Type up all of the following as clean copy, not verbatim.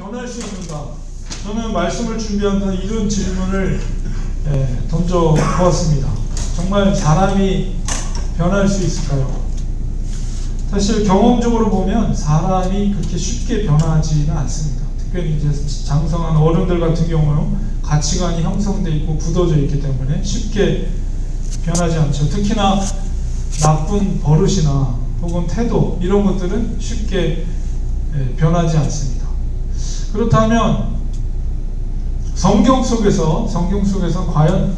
변할 수 있는가? 저는 말씀을 준비하면서 이런 질문을 던져보았습니다. 정말 사람이 변할 수 있을까요? 사실 경험적으로 보면 사람이 그렇게 쉽게 변하지는 않습니다. 특별히 이제 장성한 어른들 같은 경우는 가치관이 형성되어 있고 굳어져 있기 때문에 쉽게 변하지 않죠. 특히나 나쁜 버릇이나 혹은 태도 이런 것들은 쉽게 변하지 않습니다. 그렇다면 성경 속에서 과연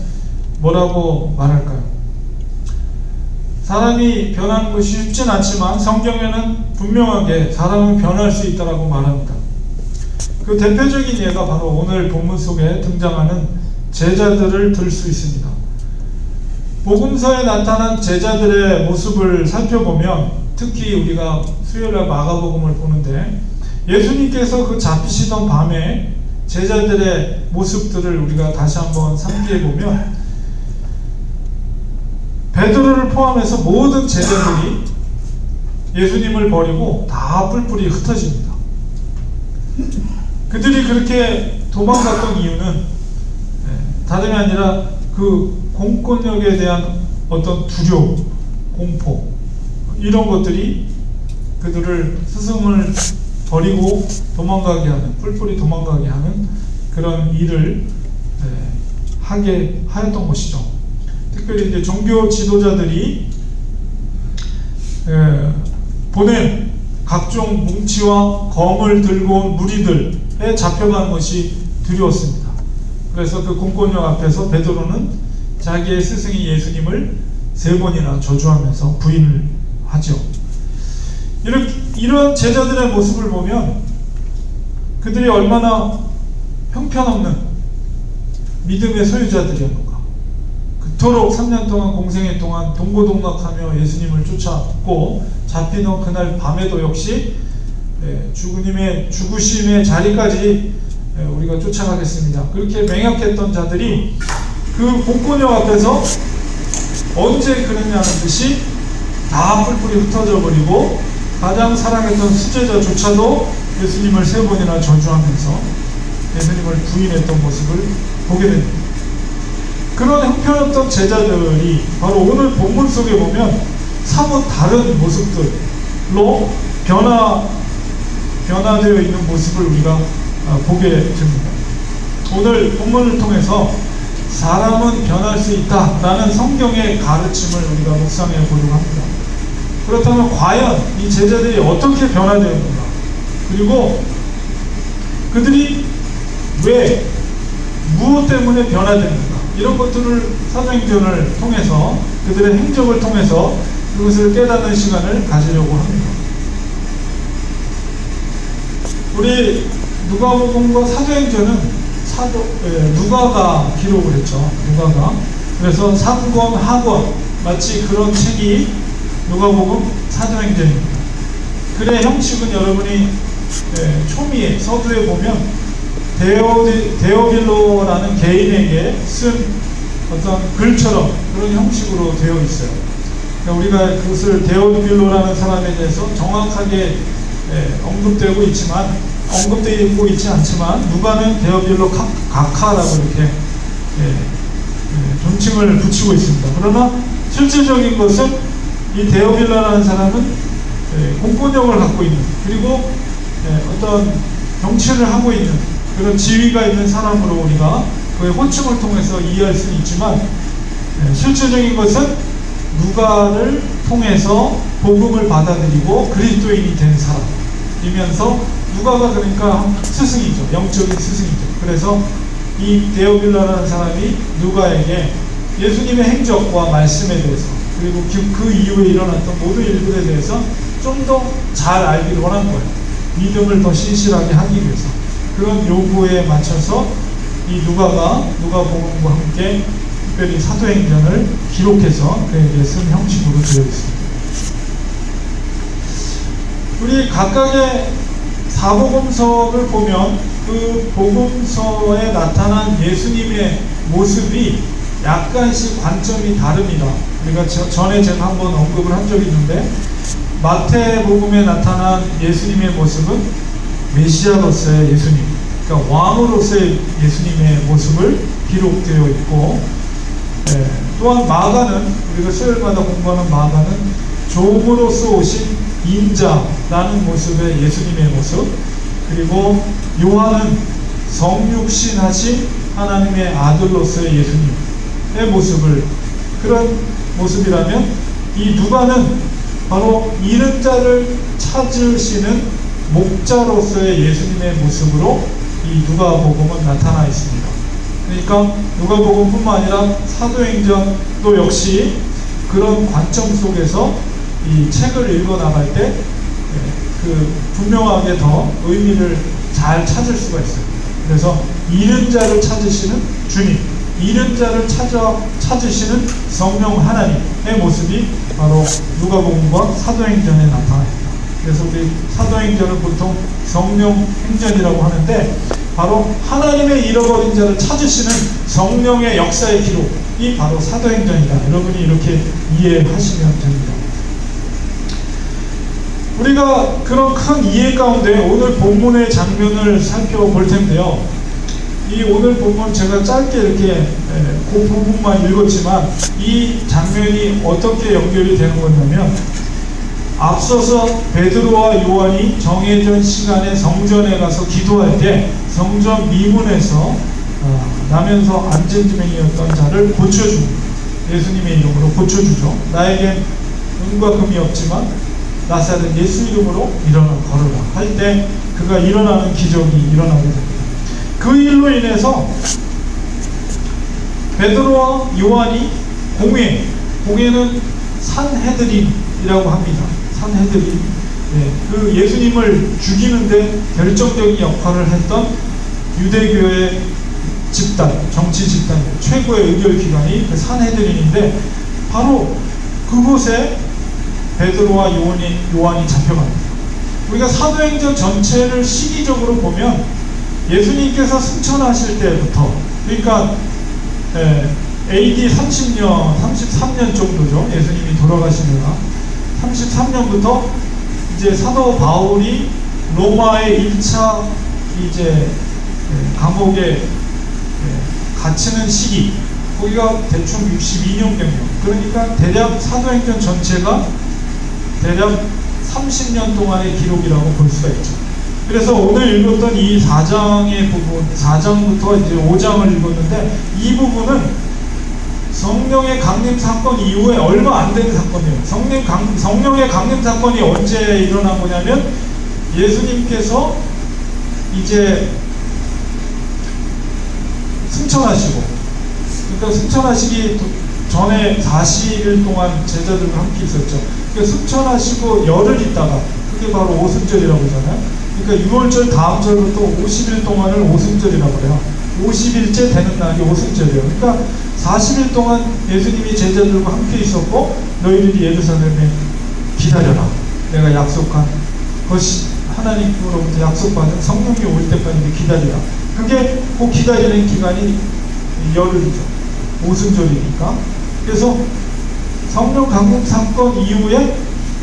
뭐라고 말할까요? 사람이 변하는 것이 쉽진 않지만 성경에는 분명하게 사람은 변할 수 있다고 말합니다. 그 대표적인 예가 바로 오늘 본문 속에 등장하는 제자들을 들 수 있습니다. 복음서에 나타난 제자들의 모습을 살펴보면 특히 우리가 수요일날 마가복음을 보는데 예수님께서 그 잡히시던 밤에 제자들의 모습들을 우리가 다시 한번 상기해보면 베드로를 포함해서 모든 제자들이 예수님을 버리고 다 뿔뿔이 흩어집니다. 그들이 그렇게 도망갔던 이유는 다름이 아니라 그 공권력에 대한 어떤 두려움, 공포 이런 것들이 그들을 스승을 버리고 도망가게 하는, 뿔뿔이 도망가게 하는 그런 일을 하게 하였던 것이죠. 특별히 이제 종교 지도자들이 보낸 각종 뭉치와 검을 들고 온 무리들에 잡혀간 것이 두려웠습니다. 그래서 그 공권력 앞에서 베드로는 자기의 스승인 예수님을 3번이나 저주하면서 부인을 하죠. 이런 제자들의 모습을 보면 그들이 얼마나 형편없는 믿음의 소유자들이었는가. 그토록 3년 동안 공생애 동안 동고동락하며 예수님을 쫓았고 잡히던 그날 밤에도 역시 주님의 죽으심의 자리까지 우리가 쫓아가겠습니다. 그렇게 맹약했던 자들이 그 공권력 앞에서 언제 그랬냐는 듯이 다 뿔뿔이 흩어져 버리고 가장 사랑했던 수제자조차도 예수님을 3번이나 저주하면서 예수님을 부인했던 모습을 보게 됩니다. 그런 형편없던 제자들이 바로 오늘 본문 속에 보면 사뭇 다른 모습들로 변화되어 있는 모습을 우리가 보게 됩니다. 오늘 본문을 통해서 사람은 변할 수 있다라는 성경의 가르침을 우리가 묵상해 보려고 합니다. 그렇다면 과연 이 제자들이 어떻게 변화되었는가, 그리고 그들이 왜 무엇 때문에 변화되는가, 이런 것들을 사도행전을 통해서 그들의 행적을 통해서 그것을 깨닫는 시간을 가지려고 합니다. 우리 누가복음과 사도행전은 누가가 기록을 했죠. 누가가. 그래서 3권, 하권 마치 그런 책이 누가복음, 사도행전입니다. 글의 형식은 여러분이 초미에 서두에 보면 데오빌로라는 개인에게 쓴 어떤 글처럼 그런 형식으로 되어 있어요. 그러니까 우리가 그것을 데오빌로라는 사람에 대해서 정확하게 언급되고 있지 않지만 누가는 데오빌로 각하라고 이렇게 존칭을 붙이고 있습니다. 그러나 실질적인 것은 이 데오빌로라는 사람은 공권력을 갖고 있는, 그리고 어떤 정치를 하고 있는 그런 지위가 있는 사람으로 우리가 그의 호칭을 통해서 이해할 수는 있지만 실질적인 것은 누가를 통해서 복음을 받아들이고 그리스도인이 된 사람이면서 누가가 그러니까 스승이죠. 영적인 스승이죠. 그래서 이 데오빌로라는 사람이 누가에게 예수님의 행적과 말씀에 대해서, 그리고 그 이후에 일어났던 모든 일들에 대해서 좀 더 잘 알기를 원한 거예요. 믿음을 더 신실하게 하기 위해서. 그런 요구에 맞춰서 이 누가복음과 함께 특별히 사도행전을 기록해서 그에게 쓴 형식으로 되어 있습니다. 우리 각각의 사복음서를 보면 그 복음서에 나타난 예수님의 모습이 약간씩 관점이 다릅니다. 우리가 전에 제가 한번 언급을 한 적이 있는데 마태복음에 나타난 예수님의 모습은 메시아로서의 예수님, 그러니까 왕으로서의 예수님의 모습을 기록되어 있고, 또한 마가는, 우리가 수요일마다 공부하는 마가는 종으로서 오신 인자라는 모습의 예수님의 모습, 그리고 요한은 성육신하신 하나님의 아들로서의 예수님의 모습을, 그런 모습이라면 이 누가는 바로 잃은 자를 찾으시는 목자로서의 예수님의 모습으로 이 누가복음은 나타나 있습니다. 그러니까 누가복음뿐만 아니라 사도행전도 역시 그런 관점 속에서 이 책을 읽어 나갈 때 그 분명하게 더 의미를 잘 찾을 수가 있어요. 그래서 잃은 자를 찾으시는 주님, 잃은 자를 찾으시는 성령 하나님의 모습이 바로 누가복음과 사도행전에 나타납니다. 그래서 우리 사도행전은 보통 성령 행전이라고 하는데, 바로 하나님의 잃어버린 자를 찾으시는 성령의 역사의 기록이 바로 사도행전이다. 여러분이 이렇게 이해하시면 됩니다. 우리가 그런 큰 이해 가운데 오늘 본문의 장면을 살펴볼 텐데요. 이 오늘 본문 제가 짧게 이렇게 그 부분만 읽었지만 이 장면이 어떻게 연결이 되는 거냐면, 앞서서 베드로와 요한이 정해진 시간에 성전에 가서 기도할 때 성전 미문에서 나면서 안진증이었던 자를 고쳐줍니다. 예수님의 이름으로 고쳐주죠. 나에겐 은과 금이 없지만 나사렛 예수 이름으로 일어나 걸어라 할 때 그가 일어나는 기적이 일어나게 됩니다. 그 일로 인해서 베드로와 요한이 공회는 산헤드린이라고 합니다. 산헤드린, 그 예수님을 죽이는데 결정적인 역할을 했던 유대교의 집단, 정치 집단 최고의 의결기관이 그 산헤드린인데, 바로 그곳에 베드로와 요한이 잡혀갑니다. 우리가 사도행전 전체를 시기적으로 보면 예수님께서 승천하실 때부터, 그러니까 AD 30년, 33년 정도죠. 예수님이 돌아가시느라 33년부터 이제 사도 바울이 로마의 1차 이제 감옥에 갇히는 시기, 거기가 대충 62년경이요. 그러니까 대략 사도행전 전체가 대략 30년 동안의 기록이라고 볼 수가 있죠. 그래서 오늘 읽었던 이 4장의 부분, 4장부터 이제 5장을 읽었는데, 이 부분은 성령의 강림 사건 이후에 얼마 안 된 사건이에요. 성령의 강림 사건이 언제 일어난 거냐면, 예수님께서 이제 승천하시고, 그러니까 승천하시기 전에 40일 동안 제자들과 함께 있었죠. 그러니까 승천하시고 열흘 있다가, 그게 바로 오순절이라고 하잖아요. 그러니까 6월절 다음 절부터 50일 동안을 오순절이라고 해요. 50일째 되는 날이 오순절이에요. 그러니까 40일 동안 예수님이 제자들과 함께 있었고, 너희들이 예루살렘에 기다려라. 내가 약속한 것이 하나님으로부터 약속받은 성령이 올 때까지 기다리라. 그게 꼭 기다리는 기간이 열흘이죠. 오순절이니까. 그래서 성령 강림 사건 이후에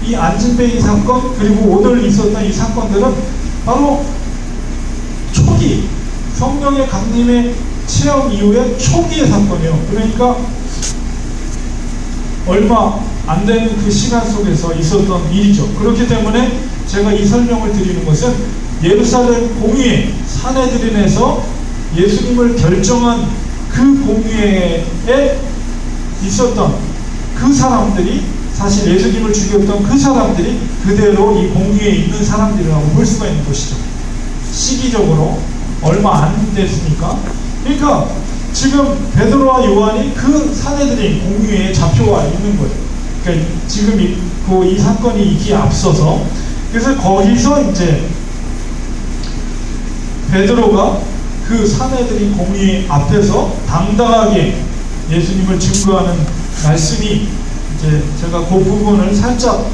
이 안진뱅이 사건, 그리고 오늘 있었던 이 사건들은 바로 초기, 성령의 강림의 체험 이후에 초기의 사건이에요. 그러니까 얼마 안 되는 그 시간 속에서 있었던 일이죠. 그렇기 때문에 제가 이 설명을 드리는 것은, 예루살렘 공의회, 산헤드린에서 예수님을 결정한 그 공의회에 있었던 그 사람들이, 사실 예수님을 죽였던 그 사람들이 그대로 이 공의회에 있는 사람들이라고 볼 수가 있는 것이죠. 시기적으로 얼마 안 됐으니까. 그러니까 지금 베드로와 요한이 그 산헤드린 공의회에 잡혀와 있는 거예요. 그러니까 지금 이 사건이 있기에 앞서서. 그래서 거기서 이제 베드로가 그 산헤드린 공의회 앞에서 당당하게 예수님을 증거하는 말씀이, 이제 제가 그 부분을 살짝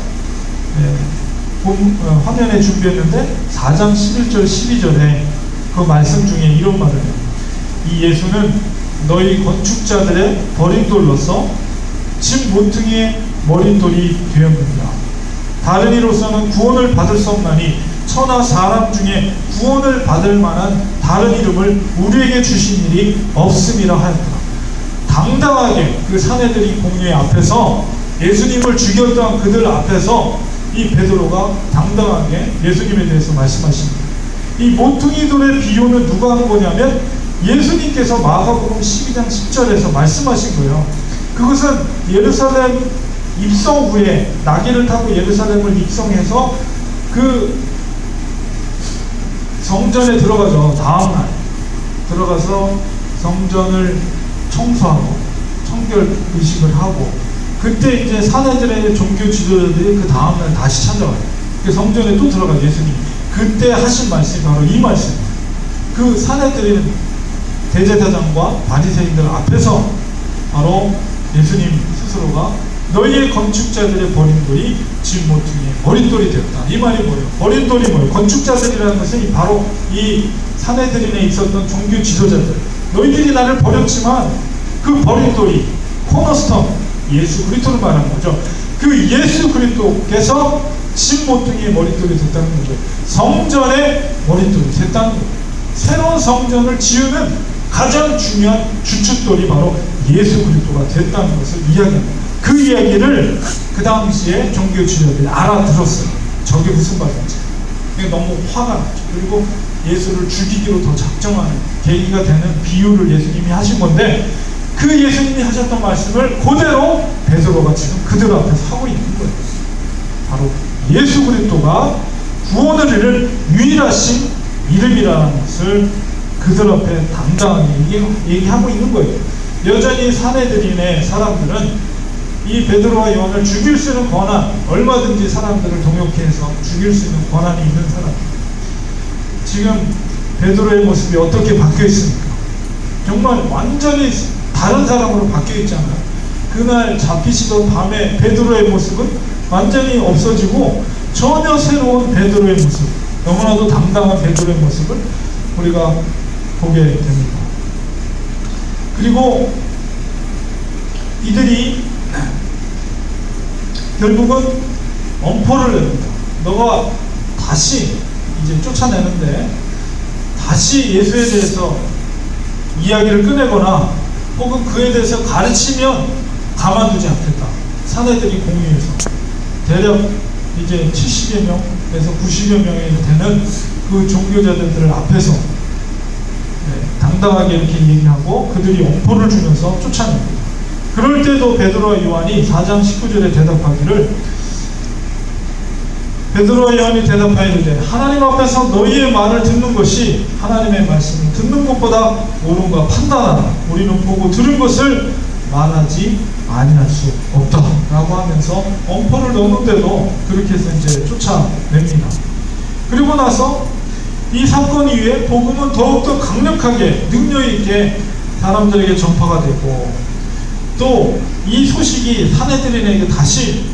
화면에 준비했는데, 4장 11절 12절에 그 말씀 중에 이런 말을 해요. 이 예수는 너희 건축자들의 버린 돌로서 집 모퉁이의 머릿돌이 되었느니라. 다른 이로서는 구원을 받을 수 없나니 천하 사람 중에 구원을 받을 만한 다른 이름을 우리에게 주신 일이 없음이라 하였더라. 당당하게 그 사내들이 공회 앞에서 예수님을 죽였던 그들 앞에서 이 베드로가 당당하게 예수님에 대해서 말씀하십니다. 이 모퉁이 돌의 비유는 누가 한 거냐면 예수님께서 마가복음 12장 10절에서 말씀하신 거예요. 그것은 예루살렘 입성 후에 나귀를 타고 예루살렘을 입성해서 그 성전에 들어가죠. 다음날 들어가서 성전을 청소하고 청결 의식을 하고, 그때 이제 사내들의 종교 지도자들이 그 다음날 다시 찾아와요. 그 성전에 또 들어가 예수님. 그때 하신 말씀이 바로 이 말씀입니다. 그 사내들은 대제사장과 바리새인들 앞에서 바로 예수님 스스로가 너희의 건축자들의 버린 돌이 집 모퉁이의 머릿돌이 되었다. 이 말이 뭐예요? 머릿돌이 뭐예요? 건축자들이라는 것은 바로 이 사내들인에 있었던 종교 지도자들. 너희들이 나를 버렸지만 그 버릿돌이 코너스톤 예수 그리스도를 말하는 거죠. 그 예수 그리스도께서 집 모퉁이의 머릿돌이 됐다는 거죠. 성전의 머릿돌이 됐다는 거죠. 새로운 성전을 지으는 가장 중요한 주춧돌이 바로 예수 그리스도가 됐다는 것을 이야기합니다. 그 이야기를 그 당시에 종교 지도자들이 알아들었어요. 저게 무슨 말인지. 너무 화가 났죠. 그리고 예수를 죽이기로 더 작정하는 계기가 되는 비유를 예수님이 하신 건데, 그 예수님이 하셨던 말씀을 그대로 베드로가 지금 그들 앞에서 하고 있는 거예요. 바로 예수 그리스도가 구원을 이룰 유일하신 이름이라는 것을 그들 앞에 당당하게 얘기하고 있는 거예요. 여전히 사내들인의 사람들은 이 베드로와 요한을 죽일 수 있는 권한, 얼마든지 사람들을 동역해서 죽일 수 있는 권한이 있는 사람. 지금 베드로의 모습이 어떻게 바뀌어 있습니까? 정말 완전히 다른 사람으로 바뀌어 있잖아요. 그날 잡히시던 밤에 베드로의 모습은 완전히 없어지고 전혀 새로운 베드로의 모습, 너무나도 당당한 베드로의 모습을 우리가 보게 됩니다. 그리고 이들이 결국은 엄포를 냅니다. 너가 다시 이제 쫓아내는데 다시 예수에 대해서 이야기를 꺼내거나 혹은 그에 대해서 가르치면 가만두지 않겠다. 사내들이 공유해서 대략 이제 70여 명에서 90여 명이 되는 그 종교자들 앞에서 당당하게 이렇게 얘기하고 그들이 엄포를 주면서 쫓아냅니다. 그럴 때도 베드로와 요한이 4장 19절에 대답하기를, 베드로와 요한이 대답하이르되 하나님 앞에서 너희의 말을 듣는 것이, 하나님의 말씀을 듣는 것보다 옳은가 판단하라. 우리는 보고 들은 것을 말하지 아니할 수 없다 라고 하면서 엄포를 넣는데도 그렇게 해서 이제 쫓아냅니다. 그리고 나서 이 사건 이후에 복음은 더욱더 강력하게 능력 있게 사람들에게 전파가 되고, 또 이 소식이 사내들인에게 다시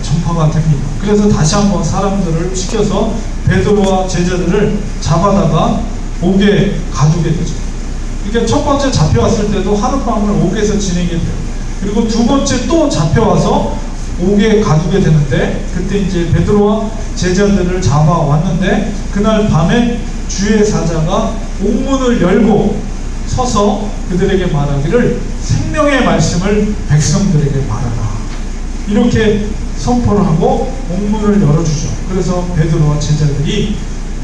전파가 됩니다. 그래서 다시 한번 사람들을 시켜서 베드로와 제자들을 잡아다가 옥에 가두게 되죠. 그러니까 첫 번째 잡혀왔을 때도 하룻밤을 옥에서 지내게 돼요. 그리고 두 번째 또 잡혀와서 옥에 가두게 되는데, 그때 이제 베드로와 제자들을 잡아왔는데 그날 밤에 주의 사자가 옥문을 열고 서서 그들에게 말하기를 생명의 말씀을 백성들에게 말하라. 이렇게 선포를 하고 옥문을 열어주죠. 그래서 베드로와 제자들이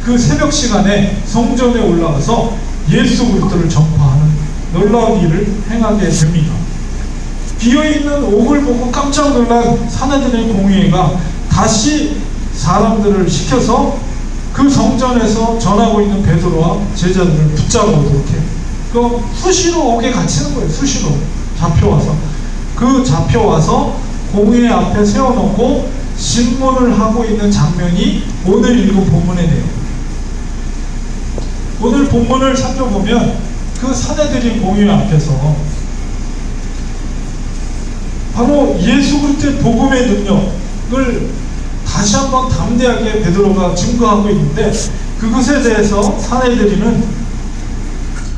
그 새벽 시간에 성전에 올라가서 예수 그리스도를 전파하는 놀라운 일을 행하게 됩니다. 비어있는 옥을 보고 깜짝 놀란 사내들의 공회가 다시 사람들을 시켜서 그 성전에서 전하고 있는 베드로와 제자들을 붙잡아오도록 해요. 그 수시로 옥에 갇히는 거예요. 수시로 잡혀와서, 그 잡혀와서 공회 앞에 세워놓고 신문을 하고 있는 장면이 오늘 읽은 본문의 내용. 오늘 본문을 살펴보면 그 사내들이 공회 앞에서 바로 예수 그리스도의 복음의 능력을 다시 한번 담대하게 베드로가 증거하고 있는데, 그것에 대해서 사내들이는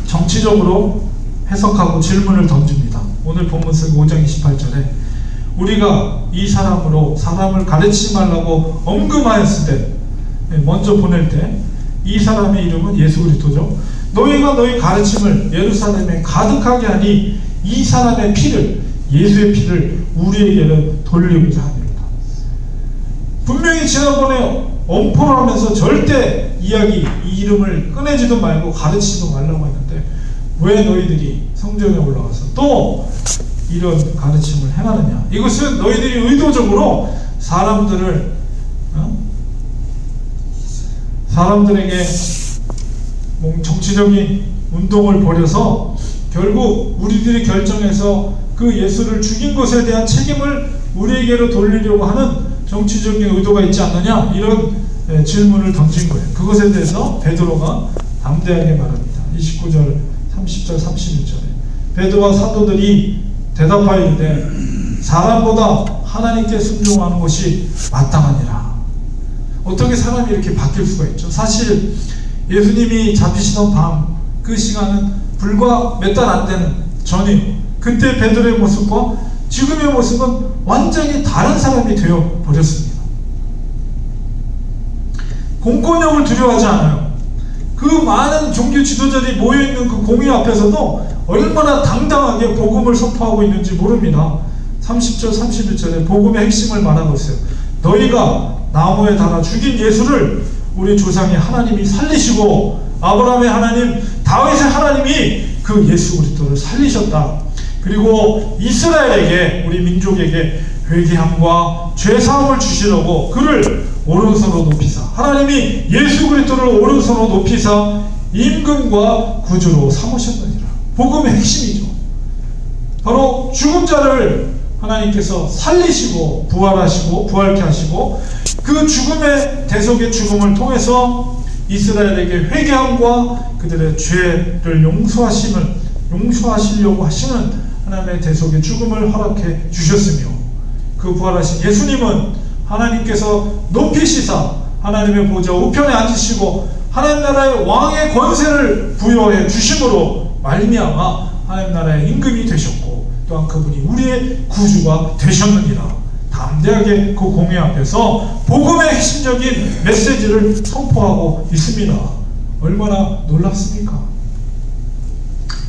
정치적으로 해석하고 질문을 던집니다. 오늘 본문 쓰고 5장 28절에 우리가 이 사람으로 사람을 가르치지 말라고 엄금하였을 때 먼저 보낼 때 이 사람의 이름은 예수 그리스도죠. 너희가 너희 가르침을 예루살렘에 가득하게 하니 이 사람의 피를, 예수의 피를 우리에게는 돌리고자 합니다. 분명히 지난번에 엄포를 하면서 절대 이 이름을 꺼내지도 말고 가르치지도 말라고 했는데 왜 너희들이 성전에 올라와서 또 이런 가르침을 행하느냐. 이것은 너희들이 의도적으로 사람들에게 정치적인 운동을 벌여서 결국 우리들이 결정해서 그 예수를 죽인 것에 대한 책임을 우리에게로 돌리려고 하는 정치적인 의도가 있지 않느냐, 이런 질문을 던진 거예요. 그것에 대해서 베드로가 담대하게 말합니다. 29절, 30절, 31절에 베드로와 사도들이 대답하이르되 사람보다 하나님께 순종하는 것이 마땅하니라. 어떻게 사람이 이렇게 바뀔 수가 있죠? 사실 예수님이 잡히시던 밤, 그 시간은 불과 몇 달 안 되는 전이에요. 그때 베드로의 모습과 지금의 모습은 완전히 다른 사람이 되어 버렸습니다. 공권력을 두려워하지 않아요. 그 많은 종교 지도자들이 모여있는 그 공회 앞에서도 얼마나 당당하게 복음을 선포하고 있는지 모릅니다. 30절 31절에 복음의 핵심을 말하고 있어요. 너희가 나무에 달아 죽인 예수를 우리 조상의 하나님이 살리시고 아브라함의 하나님, 다윗의 하나님이 그 예수 그리스도를 살리셨다. 그리고 이스라엘에게, 우리 민족에게 회개함과 죄사함을 주시려고 그를 오른손으로 높이사, 하나님이 예수 그리스도를 오른손으로 높이사 임금과 구주로 삼으셨느니라. 복음의 핵심이죠. 바로 죽은 자를 하나님께서 살리시고 부활하시고 부활케 하시고 그 죽음의 대속의 죽음을 통해서 이스라엘에게 회개함과 그들의 죄를 용서하시려고 하시는 하나님의 대속의 죽음을 허락해 주셨으며, 그 부활하신 예수님은 하나님께서 높이시사 하나님의 보좌 우편에 앉으시고 하나님 나라의 왕의 권세를 부여해 주심으로 말미암아 하나님 나라의 임금이 되셨고 또한 그분이 우리의 구주가 되셨느니라. 담대하게 그 공회 앞에서 복음의 핵심적인 메시지를 선포하고 있습니다. 얼마나 놀랍습니까?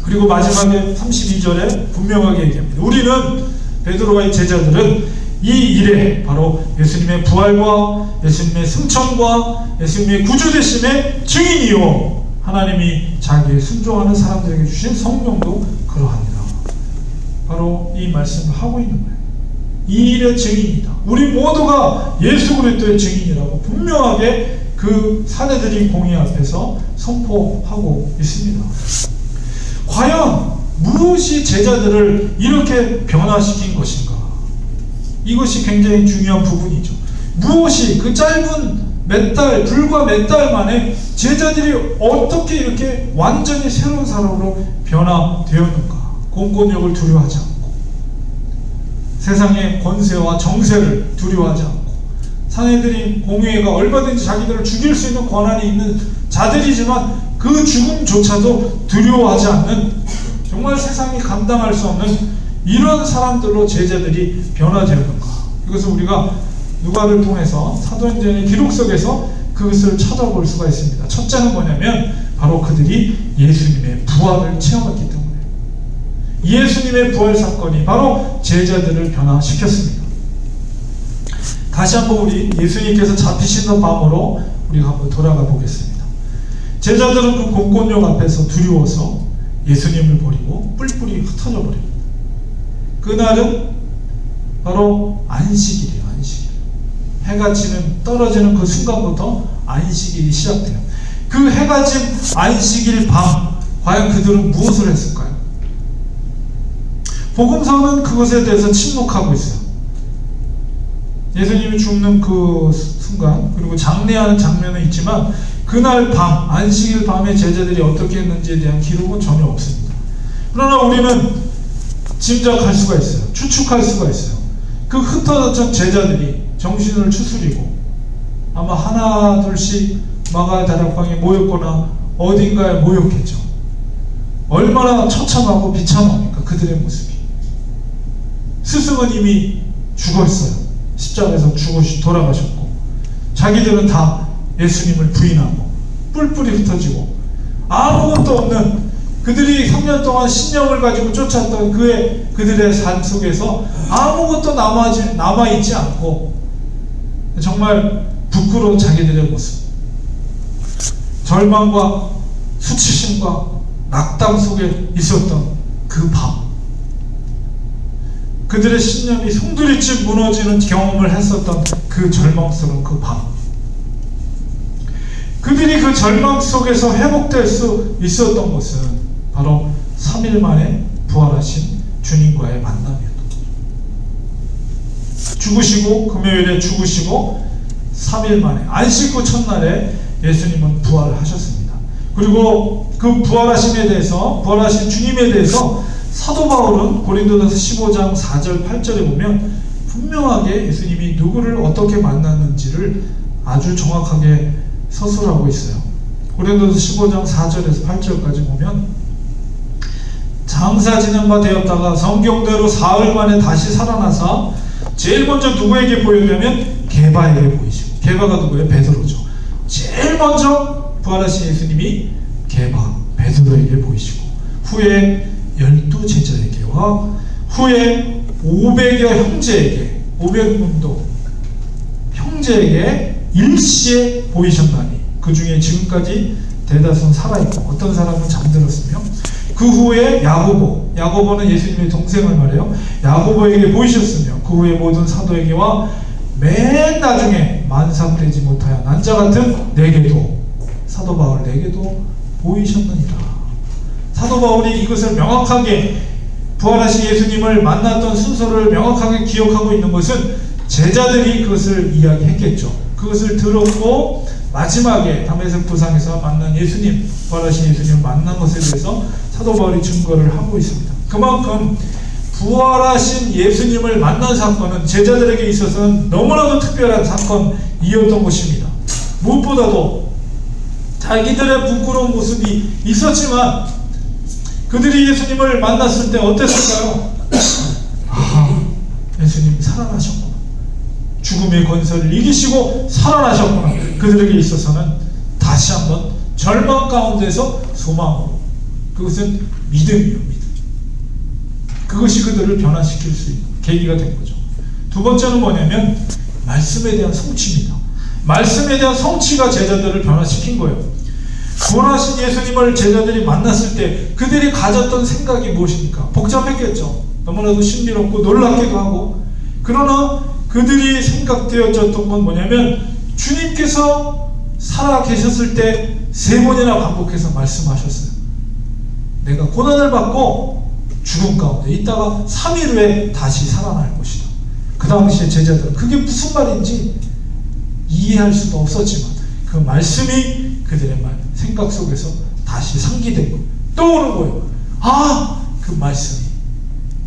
그리고 마지막에 32절에 분명하게 얘기합니다. 우리는, 베드로와의 제자들은 이 일에 바로 예수님의 부활과 예수님의 승천과 예수님의 구주되심의 증인이요 하나님이 자기의 순종하는 사람들에게 주신 성령도 그러하니라. 바로 이 말씀을 하고 있는 거예요. 이 일의 증인이다. 우리 모두가 예수 그리스도의 증인이라고 분명하게 그 사내들이 공의 앞에서 선포하고 있습니다. 과연 무엇이 제자들을 이렇게 변화시킨 것인가? 이것이 굉장히 중요한 부분이죠. 무엇이 그 짧은 불과 몇 달 만에 제자들이 어떻게 이렇게 완전히 새로운 사람으로 변화되었는가? 공권력을 두려워하지 않고, 세상의 권세와 정세를 두려워하지 않고, 사내들이 공회가 얼마든지 자기들을 죽일 수 있는 권한이 있는 자들이지만 그 죽음조차도 두려워하지 않는, 정말 세상이 감당할 수 없는 이런 사람들로 제자들이 변화되었는가? 이것을 우리가 누가를 통해서 사도행전의 기록 속에서 그것을 찾아볼 수가 있습니다. 첫째는 뭐냐면 바로 그들이 예수님의 부활을 체험했기 때문에, 예수님의 부활 사건이 바로 제자들을 변화시켰습니다. 다시 한번 우리 예수님께서 잡히시는 밤으로 우리가 한번 돌아가 보겠습니다. 제자들은 그 공권력 앞에서 두려워서 예수님을 버리고 뿔뿔이 흩어져 버립니다. 그날은 바로 안식일이에요. 안식일. 해가 떨어지는 그 순간부터 안식일이 시작돼요. 그 해가 진 안식일 밤, 과연 그들은 무엇을 했을까요? 복음서는 그것에 대해서 침묵하고 있어요. 예수님이 죽는 그 순간, 그리고 장례하는 장면은 있지만 그날 밤, 안식일 밤에 제자들이 어떻게 했는지에 대한 기록은 전혀 없습니다. 그러나 우리는 짐작할 수가 있어요. 추측할 수가 있어요. 그 흩어졌던 제자들이 정신을 추스리고 아마 하나 둘씩 마가 다락방에 모였거나 어딘가에 모였겠죠. 얼마나 처참하고 비참합니까? 그들의 모습이. 스승은 이미 죽었어요. 십자가에서 돌아가셨고, 자기들은 다 예수님을 부인하고 뿔뿔이 흩어지고 아무것도 없는 그들이 3년 동안 신념을 가지고 쫓았던 그들의 삶 속에서 아무것도 남아있지 않고 정말 부끄러운 자기들의 모습, 절망과 수치심과 낙담 속에 있었던 그 밤, 그들의 신념이 송두리째 무너지는 경험을 했었던 그 절망스러운 그 밤, 그들이 그 절망 속에서 회복될 수 있었던 것은 바로 3일 만에 부활하신 주님과의 만남이었던 거죠. 죽으시고 금요일에 죽으시고 3일 만에 안식구 첫날에 예수님은 부활을 하셨습니다. 그리고 그 부활하심에 대해서, 부활하신 주님에 대해서 사도 바울은 고린도전서 15장 4절 8절에 보면 분명하게 예수님이 누구를 어떻게 만났는지를 아주 정확하게 서술하고 있어요. 고린도전서 15장 4절에서 8절까지 보면 장사 지낸 바 되었다가 성경대로 사흘 만에 다시 살아나사 제일 먼저 누구에게 보였냐면 게바에게 보이시고, 게바가 누구예요? 베드로죠. 제일 먼저 부활하신 예수님이 게바 베드로에게 보이시고, 후에 12 제자에게와 후에 500여 형제에게, 500문도 형제에게 일시에 보이셨나니 그 중에 지금까지 대다수는 살아있고 어떤 사람은 잠들었으며, 그 후에 야고보는 예수님의 동생을 말해요. 야고보에게 보이셨으며 그 후에 모든 사도에게와 맨 나중에 만삭되지 못하여 난자 같은 내게도, 사도 바울 내게도 보이셨느니라. 사도 바울이 이것을 명확하게, 부활하신 예수님을 만났던 순서를 명확하게 기억하고 있는 것은 제자들이 그것을 이야기했겠죠. 그것을 들었고 마지막에 다메섹 도상에서 만난 예수님, 부활하신 예수님을 만난 것에 대해서 사도 바울이 증거를 하고 있습니다. 그만큼 부활하신 예수님을 만난 사건은 제자들에게 있어서는 너무나도 특별한 사건이었던 것입니다. 무엇보다도 자기들의 부끄러운 모습이 있었지만 그들이 예수님을 만났을 때 어땠을까요? 예수님이 살아나셨구나, 죽음의 권세를 이기시고 살아나셨구나. 그들에게 있어서는 다시 한번 절망 가운데서 소망으로, 그것은 믿음이요, 믿음. 그것이 그들을 변화시킬 수 있는 계기가 된 거죠. 두 번째는 뭐냐면 말씀에 대한 성취입니다. 말씀에 대한 성취가 제자들을 변화시킨 거예요. 부활하신 예수님을 제자들이 만났을 때 그들이 가졌던 생각이 무엇입니까? 복잡했겠죠. 너무나도 신비롭고 놀랍기도 하고. 그러나 그들이 생각되어졌던 건 뭐냐면 주님께서 살아 계셨을 때 3번이나 반복해서 말씀하셨어요. 내가 고난을 받고 죽음 가운데 있다가 3일 후에 다시 살아날 것이다. 그 당시에 제자들은 그게 무슨 말인지 이해할 수도 없었지만 그 말씀이 그들의 생각 속에서 다시 상기된 거예요. 떠오른 거예요. 그 말씀이,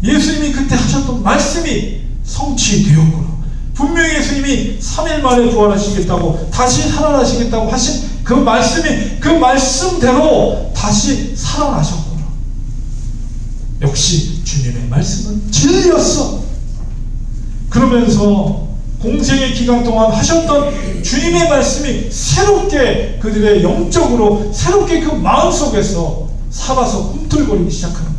예수님이 그때 하셨던 말씀이 성취되었구나. 분명히 예수님이 3일 만에 부활하시겠다고, 다시 살아나시겠다고 하신 그 말씀이, 그 말씀대로 다시 살아나셨구나. 역시 주님의 말씀은 진리였어. 그러면서 공생의 기간 동안 하셨던 주님의 말씀이 새롭게 그들의 영적으로 새롭게 그 마음속에서 살아서 꿈틀거리기 시작하는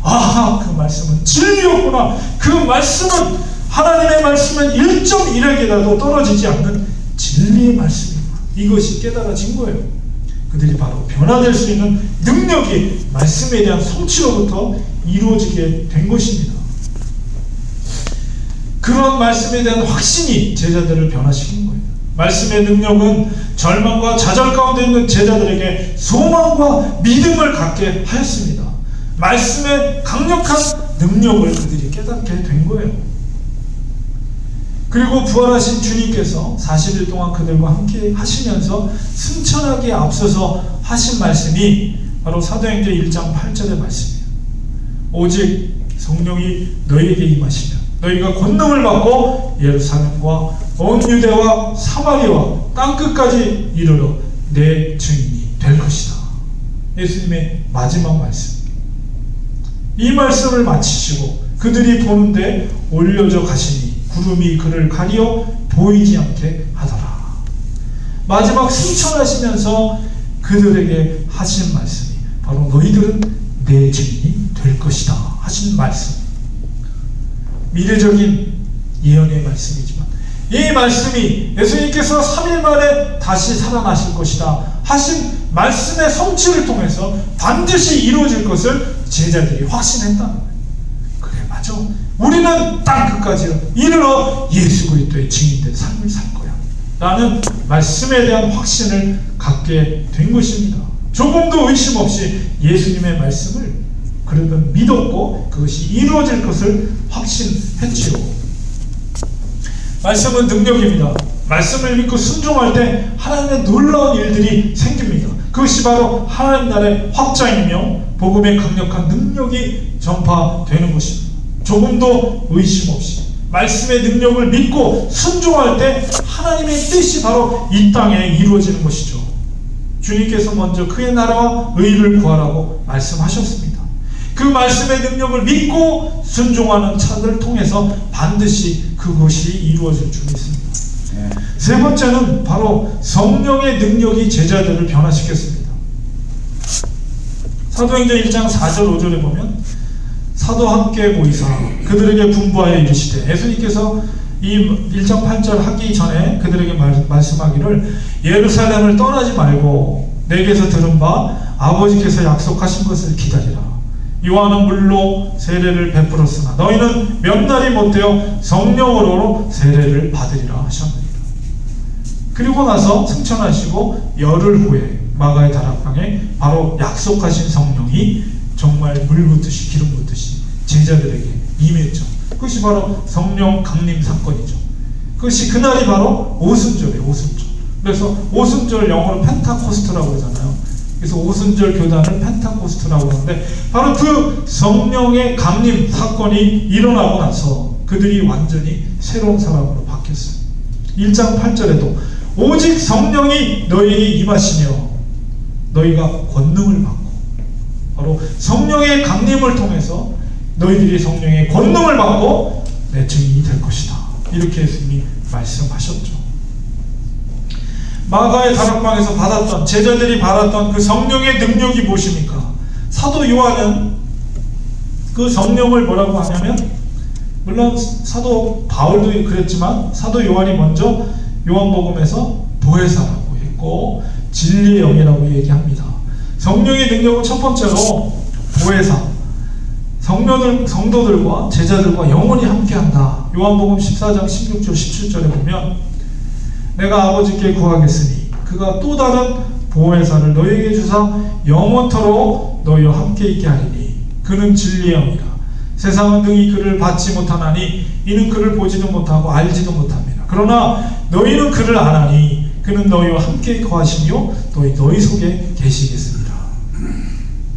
거예요. 그 말씀은 진리였구나. 그 말씀은, 하나님의 말씀은 1.1핵이라도 떨어지지 않는 진리의 말씀이구나. 이것이 깨달아진 거예요. 그들이 바로 변화될 수 있는 능력이 말씀에 대한 성취로부터 이루어지게 된 것입니다. 그런 말씀에 대한 확신이 제자들을 변화시킨 거예요. 말씀의 능력은 절망과 좌절 가운데 있는 제자들에게 소망과 믿음을 갖게 하였습니다. 말씀의 강력한 능력을 그들이 깨닫게 된 거예요. 그리고 부활하신 주님께서 40일 동안 그들과 함께 하시면서 승천하기에 앞서서 하신 말씀이 바로 사도행전 1장 8절의 말씀이에요. 오직 성령이 너희에게 임하시면 너희가 권능을 받고 예루살렘과 온 유대와 사마리아와 땅끝까지 이르러 내 증인이 될 것이다. 예수님의 마지막 말씀. 이 말씀을 마치시고 그들이 보는데 올려져 가시니 구름이 그를 가리어 보이지 않게 하더라. 마지막 승천하시면서 그들에게 하신 말씀이 바로 너희들은 내 증인이 될 것이다 하신 말씀. 미래적인 예언의 말씀이지만 이 말씀이 예수님께서 3일 만에 다시 살아나실 것이다 하신 말씀의 성취를 통해서 반드시 이루어질 것을 제자들이 확신했다는 거예요. 그래, 맞아. 우리는 땅 끝까지 이르러 예수 그리스도의 증인된 삶을 살 거야 라는 말씀에 대한 확신을 갖게 된 것입니다. 조금도 의심 없이 예수님의 말씀을 그러면 믿었고 그것이 이루어질 것을 확신했지요. 말씀은 능력입니다. 말씀을 믿고 순종할 때 하나님의 놀라운 일들이 생깁니다. 그것이 바로 하나님 나라의 확장이며 복음의 강력한 능력이 전파되는 것입니다. 조금도 의심 없이 말씀의 능력을 믿고 순종할 때 하나님의 뜻이 바로 이 땅에 이루어지는 것이죠. 주님께서 먼저 그의 나라와 의를 구하라고 말씀하셨습니다. 그 말씀의 능력을 믿고 순종하는 자들을 통해서 반드시 그것이 이루어질 줄 믿습니다. 세 번째는 바로 성령의 능력이 제자들을 변화시켰습니다. 사도행전 1장 4절 5절에 보면 사도와 함께 모이사 그들에게 분부하여 이르시되, 예수님께서 이 1장 8절 하기 전에 그들에게 말씀하기를 예루살렘을 떠나지 말고 내게서 들은 바 아버지께서 약속하신 것을 기다리라. 요한은 물로 세례를 베풀었으나 너희는 몇 날이 못되어 성령으로 세례를 받으리라 하셨느니라. 그리고 나서 승천하시고 열흘 후에 마가의 다락방에 바로 약속하신 성령이 정말 물 붓듯이 기름 붓듯이 제자들에게 임했죠. 그것이 바로 성령 강림 사건이죠. 그것이 그날이 바로 오순절이에요. 오순절. 그래서 오순절 영어로 펜타코스트라고 하잖아요. 그래서 오순절 교단을 펜타코스트라고 하는데 바로 그 성령의 강림 사건이 일어나고 나서 그들이 완전히 새로운 사람으로 바뀌었어요. 1장 8절에도 오직 성령이 너희에게 임하시며 너희가 권능을 받고, 바로 성령의 강림을 통해서 너희들이 성령의 권능을 받고 내 증인이 될 것이다. 이렇게 예수님이 말씀하셨죠. 마가의 다락방에서 받았던, 제자들이 받았던 그 성령의 능력이 무엇입니까? 사도 요한은 그 성령을 뭐라고 하냐면, 물론 사도 바울도 그랬지만 사도 요한이 먼저 요한복음에서 보혜사라고 했고 진리의 영이라고 얘기합니다. 성령의 능력은 첫 번째로 보혜사, 성도들과 제자들과 영원히 함께한다. 요한복음 14장 16절 17절에 보면 내가 아버지께 구하겠으니 그가 또 다른 보혜사를 너희에게 주사 영원토록 너희와 함께 있게 하리니 그는 진리의 영이라. 세상은 능히 그를 받지 못하나니 이는 그를 보지도 못하고 알지도 못합니다. 그러나 너희는 그를 아나니 그는 너희와 함께 거하시며 너희 속에 계시겠습니다.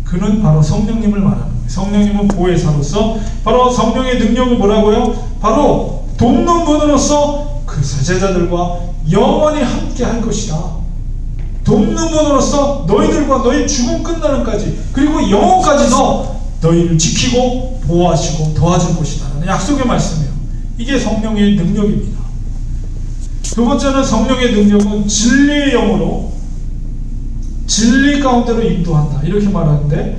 그는 바로 성령님을 말하는 거예요. 성령님은 보혜사로서 바로 성령의 능력은 뭐라고요? 바로 돕는 분으로서 그 제자들과 영원히 함께 할 것이다. 돕는 분으로서 너희들과 너희 죽음 끝나는까지 그리고 영원까지도 너희를 지키고 보호하시고 도와줄 것이다 라는 약속의 말씀이에요. 이게 성령의 능력입니다. 두 번째는 성령의 능력은 진리의 영으로 진리 가운데로 인도한다 이렇게 말하는데,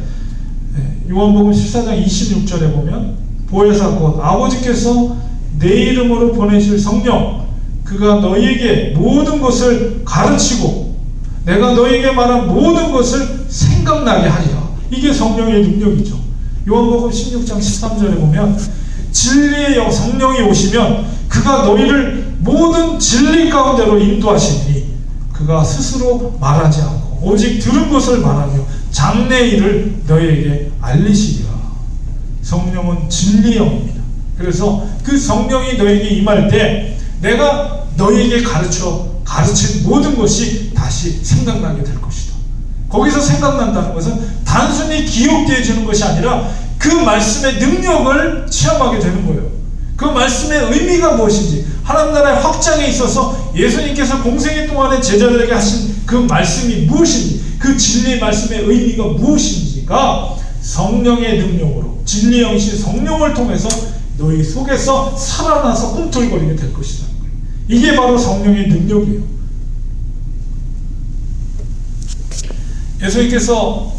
요한복음 14장 26절에 보면 보혜사 곧 아버지께서 내 이름으로 보내실 성령 그가 너희에게 모든 것을 가르치고 내가 너희에게 말한 모든 것을 생각나게 하리라. 이게 성령의 능력이죠. 요한복음 16장 13절에 보면 진리의 영 성령이 오시면 그가 너희를 모든 진리 가운데로 인도하시니 그가 스스로 말하지 않고 오직 들은 것을 말하며 장래 일을 너희에게 알리시리라. 성령은 진리의 영입니다. 그래서 그 성령이 너희에게 임할 때 내가 너희에게 가르친 모든 것이 다시 생각나게 될 것이다. 거기서 생각난다는 것은 단순히 기억되어지는 것이 아니라 그 말씀의 능력을 체험하게 되는 거예요. 그 말씀의 의미가 무엇인지, 하나님 나라의 확장에 있어서 예수님께서 공생애 동안에 제자들에게 하신 그 말씀이 무엇인지, 그 진리의 말씀의 의미가 무엇인지가 성령의 능력으로 진리의 영이신 성령을 통해서 너희 속에서 살아나서 꿈틀거리게 될 것이다. 이게 바로 성령의 능력이에요. 예수님께서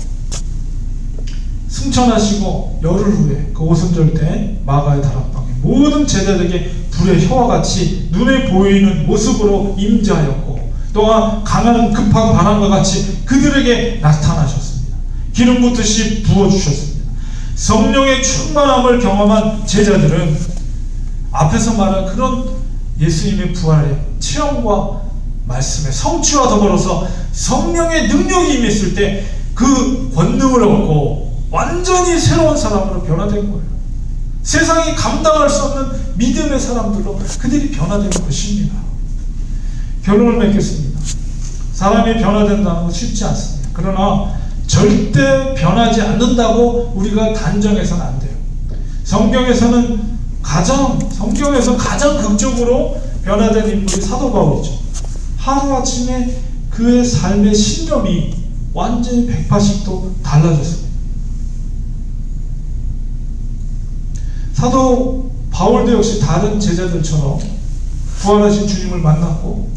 승천하시고 열흘 후에 그 오순절 때 마가의 다락방에 모든 제자들에게 불의 혀와 같이 눈에 보이는 모습으로 임재하였고, 또한 강한 급한 바람과 같이 그들에게 나타나셨습니다. 기름 붓듯이 부어주셨습니다. 성령의 충만함을 경험한 제자들은 앞에서 말한 그런 예수님의 부활의 체험과 말씀의 성취와 더불어서 성령의 능력이 임했을 때 그 권능을 얻고 완전히 새로운 사람으로 변화된 거예요. 세상이 감당할 수 없는 믿음의 사람들로 그들이 변화된 것입니다. 결론을 맺겠습니다. 사람이 변화된다는 건 쉽지 않습니다. 그러나 절대 변하지 않는다고 우리가 단정해서는 안 돼요. 성경에서 가장 극적으로 변화된 인물이 사도 바울이죠. 하루아침에 그의 삶의 신념이 완전히 180도 달라졌습니다. 사도 바울도 역시 다른 제자들처럼 부활하신 주님을 만났고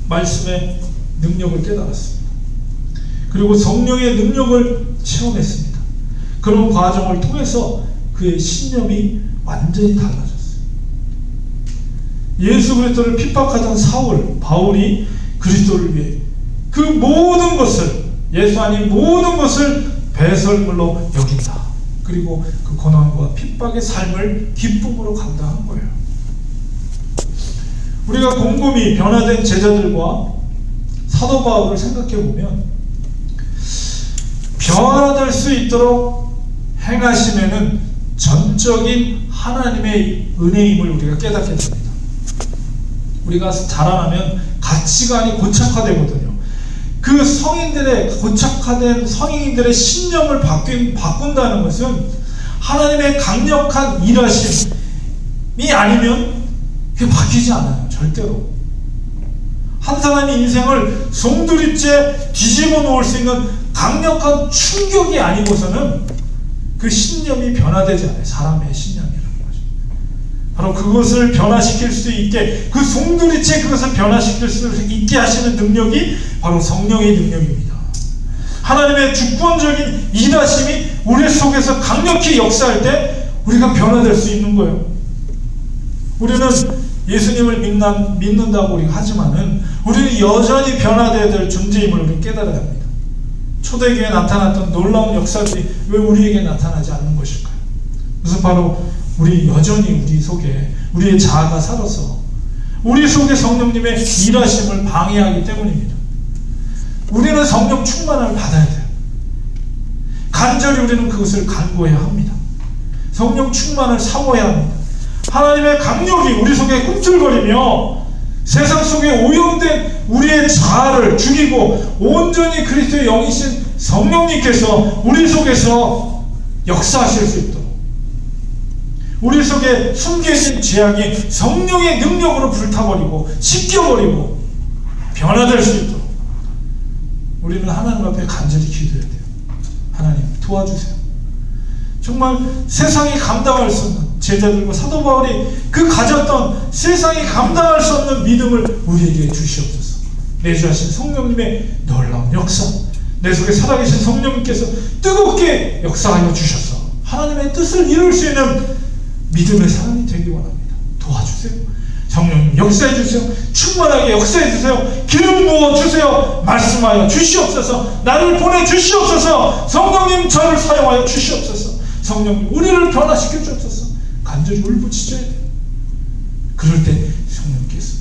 말씀의 능력을 깨달았습니다. 그리고 성령의 능력을 체험했습니다. 그런 과정을 통해서 그의 신념이 완전히 달라졌어요. 예수 그리스도를 핍박하던 바울이 그리스도를 위해 그 모든 것을, 예수 아닌 모든 것을 배설물로 여긴다. 그리고 그 고난과 핍박의 삶을 기쁨으로 감당한 거예요. 우리가 곰곰이 변화된 제자들과 사도 바울을 생각해 보면 변화될 수 있도록 행하심에는 전적인 하나님의 은혜임을 우리가 깨닫게 됩니다. 우리가 자라나면 가치관이 고착화되거든요. 그 고착화된 성인들의 신념을 바꾼다는 것은 하나님의 강력한 일하심이 아니면 그게 바뀌지 않아요. 절대로. 한 사람의 인생을 송두리째 뒤집어 놓을 수 있는 강력한 충격이 아니고서는 그 신념이 변화되지 않아요. 사람의 신념이라는 거죠. 바로 그것을 변화시킬 수 있게, 그 송두리째 그것을 변화시킬 수 있게 하시는 능력이 바로 성령의 능력입니다. 하나님의 주권적인 일하심이 우리 속에서 강력히 역사할 때 우리가 변화될 수 있는 거예요. 우리는 예수님을 믿는다고 우리가 하지만은 우리는 여전히 변화되어야 될 존재임을 우리는 깨달아야 합니다. 초대교회에 나타났던 놀라운 역사들이 왜 우리에게 나타나지 않는 것일까요? 그래서 바로 우리 여전히 우리 속에 우리의 자아가 살아서 우리 속에 성령님의 일하심을 방해하기 때문입니다. 우리는 성령 충만함을 받아야 돼요. 간절히 우리는 그것을 간구해야 합니다. 성령 충만을 사모해야 합니다. 하나님의 강력이 우리 속에 꿈틀거리며 세상 속에 오염된 우리의 자아를 죽이고 온전히 그리스도의 영이신 성령님께서 우리 속에서 역사하실 수 있도록, 우리 속에 숨겨진 죄악이 성령의 능력으로 불타버리고 씻겨버리고 변화될 수 있도록 우리는 하나님 앞에 간절히 기도해야 돼요. 하나님 도와주세요. 정말 세상이 감당할 수 없는, 제자들과 사도 바울이 그 가졌던 세상이 감당할 수 없는 믿음을 우리에게 주시옵소서. 내주하신 성령님의 놀라운 역사, 내 속에 살아계신 성령님께서 뜨겁게 역사하여 주셔서 하나님의 뜻을 이룰 수 있는 믿음의 사람이 되기 원합니다. 도와주세요. 성령님 역사해 주세요. 충만하게 역사해 주세요. 기름 부어 주세요. 말씀하여 주시옵소서. 나를 보내 주시옵소서. 성령님 저를 사용하여 주시옵소서. 성령님 우리를 변화시켜 주옵소서. 간절히 울부짖어야 돼요. 그럴 때 성령께서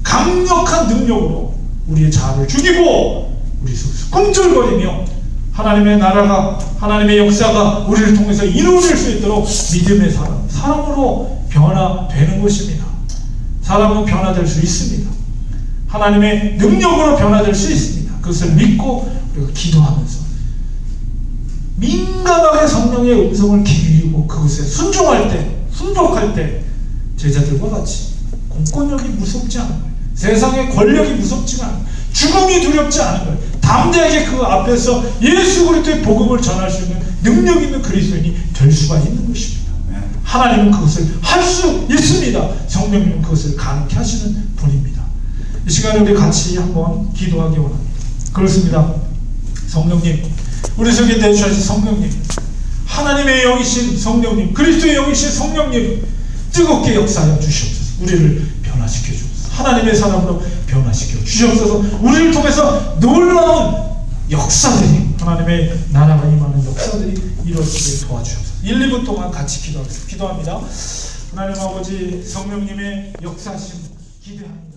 강력한 능력으로 우리의 자아를 죽이고 우리 속에서 꿈틀거리며 하나님의 나라가, 하나님의 역사가 우리를 통해서 이루어질 수 있도록 믿음의 사람으로 변화되는 것입니다. 사람은 변화될 수 있습니다. 하나님의 능력으로 변화될 수 있습니다. 그것을 믿고 우리가 기도하면서 민감하게 성령의 음성을 기울이고 그것에 순종할 때, 순종할 때 제자들과 같이 공권력이 무섭지 않은 거예요. 세상의 권력이 무섭지가 않은 거예요. 죽음이 두렵지 않은 거예요. 담대하게 그 앞에서 예수 그리스도의 복음을 전할 수 있는 능력 있는 그리스도인이 될 수가 있는 것입니다. 하나님은 그것을 할 수 있습니다. 성령님은 그것을 가능케 하시는 분입니다. 이 시간에 우리 같이 한번 기도하기 원합니다. 그렇습니다. 성령님, 우리 속에 내주셔서 성령님, 하나님의 영이신 성령님, 그리스도의 영이신 성령님, 뜨겁게 역사하여 주시옵소서. 우리를 변화시켜 주옵소서. 하나님의 사람으로 변화시켜 주시옵소서. 우리를 통해서 놀라운 역사들이, 하나님의 나라가 임하는 역사들이 이루어지게 도와주옵소서. 1, 2분 동안 같이 기도합니다. 하나님 아버지, 성령님의 역사하심 기대합니다.